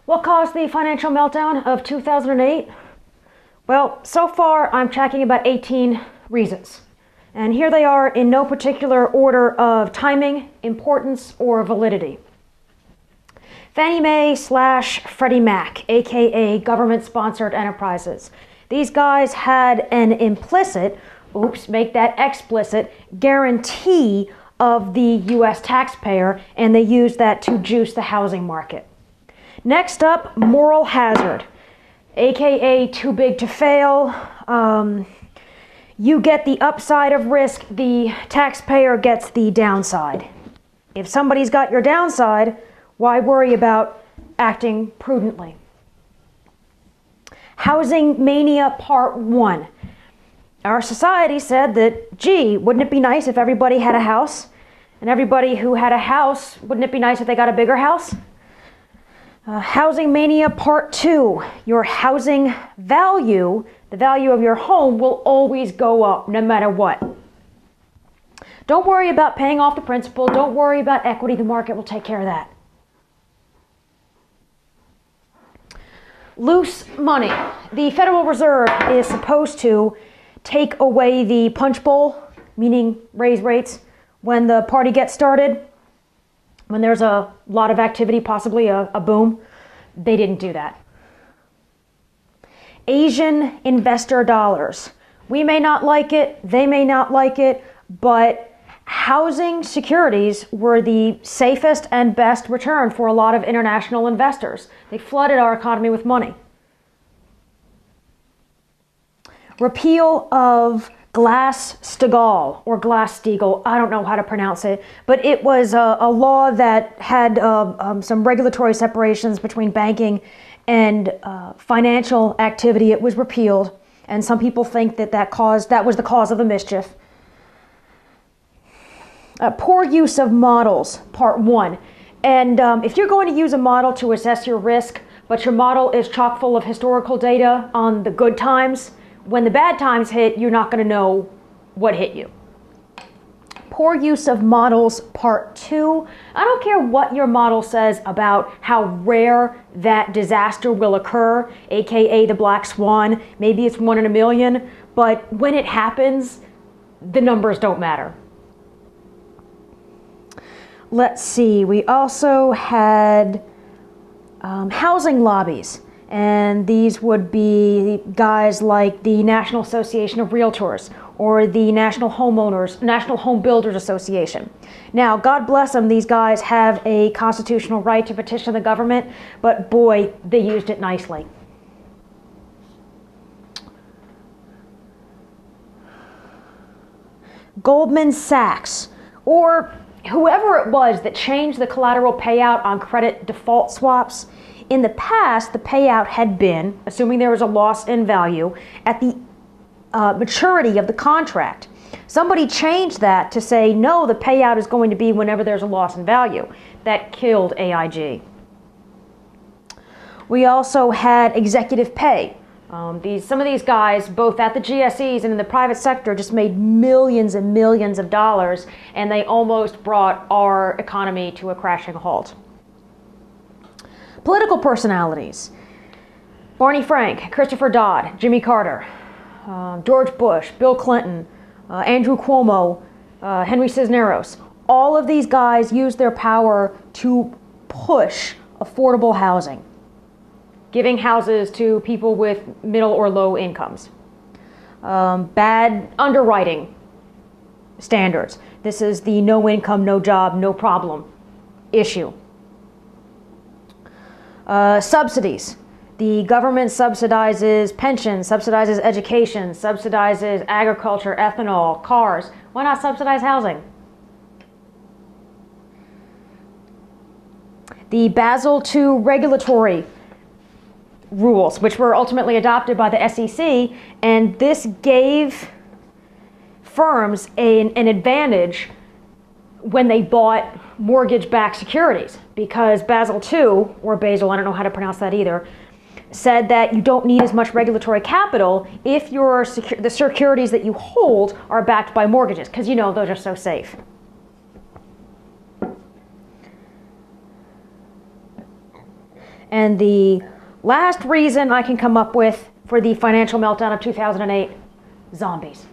What caused the financial meltdown of 2008? Well, so far I'm tracking about 18 reasons. And here they are in no particular order of timing, importance, or validity. Fannie Mae / Freddie Mac, aka government-sponsored enterprises. These guys had an implicit, make that explicit, guarantee of the U.S. taxpayer, and they used that to juice the housing market. Next up, moral hazard, aka too big to fail. You get the upside of risk, the taxpayer gets the downside. If somebody's got your downside, why worry about acting prudently? Housing Mania Part 1. Our society said that, gee, wouldn't it be nice if everybody had a house? And everybody who had a house, wouldn't it be nice if they got a bigger house? Housing Mania Part 2. Your housing value, the value of your home, will always go up no matter what. Don't worry about paying off the principal. Don't worry about equity. The market will take care of that. Loose money. The Federal Reserve is supposed to take away the punch bowl, meaning raise rates, when the party gets started, when there's a lot of activity, possibly a boom. They didn't do that. Asian investor dollars. We may not like it, they may not like it, but housing securities were the safest and best return for a lot of international investors. They flooded our economy with money. Repeal of Glass-Steagall, or Glass-Steagall, I don't know how to pronounce it, but it was a law that had some regulatory separations between banking and financial activity. It was repealed, and some people think that was the cause of the mischief. Poor use of models, Part 1. And if you're going to use a model to assess your risk, but your model is chock full of historical data on the good times, when the bad times hit, you're not going to know what hit you. Poor use of models, Part 2. I don't care what your model says about how rare that disaster will occur, aka the black swan. Maybe it's 1 in a million, but when it happens, the numbers don't matter. Let's see, we also had housing lobbies. And these would be guys like the National Association of Realtors or the National Home Builders Association. Now, God bless them, these guys have a constitutional right to petition the government, but boy, they used it nicely. Goldman Sachs, or whoever it was that changed the collateral payout on credit default swaps. In the past, the payout had been, assuming there was a loss in value, at the maturity of the contract. Somebody changed that to say, no, the payout is going to be whenever there's a loss in value. That killed AIG. We also had executive pay. Some of these guys, both at the GSEs and in the private sector, just made millions and millions of dollars, and they almost brought our economy to a crashing halt. Political personalities. Barney Frank, Christopher Dodd, Jimmy Carter, George Bush, Bill Clinton, Andrew Cuomo, Henry Cisneros. All of these guys used their power to push affordable housing, giving houses to people with middle or low incomes. Bad underwriting standards. This is the no income, no job, no problem issue. Subsidies. The government subsidizes pensions, subsidizes education, subsidizes agriculture, ethanol, cars. Why not subsidize housing? The Basel II regulatory rules, which were ultimately adopted by the SEC, and this gave firms an advantage when they bought mortgage-backed securities, because Basel II, or Basel, I don't know how to pronounce that either, said that you don't need as much regulatory capital if the securities that you hold are backed by mortgages, because you know those are so safe. And the last reason I can come up with for the financial meltdown of 2008, zombies.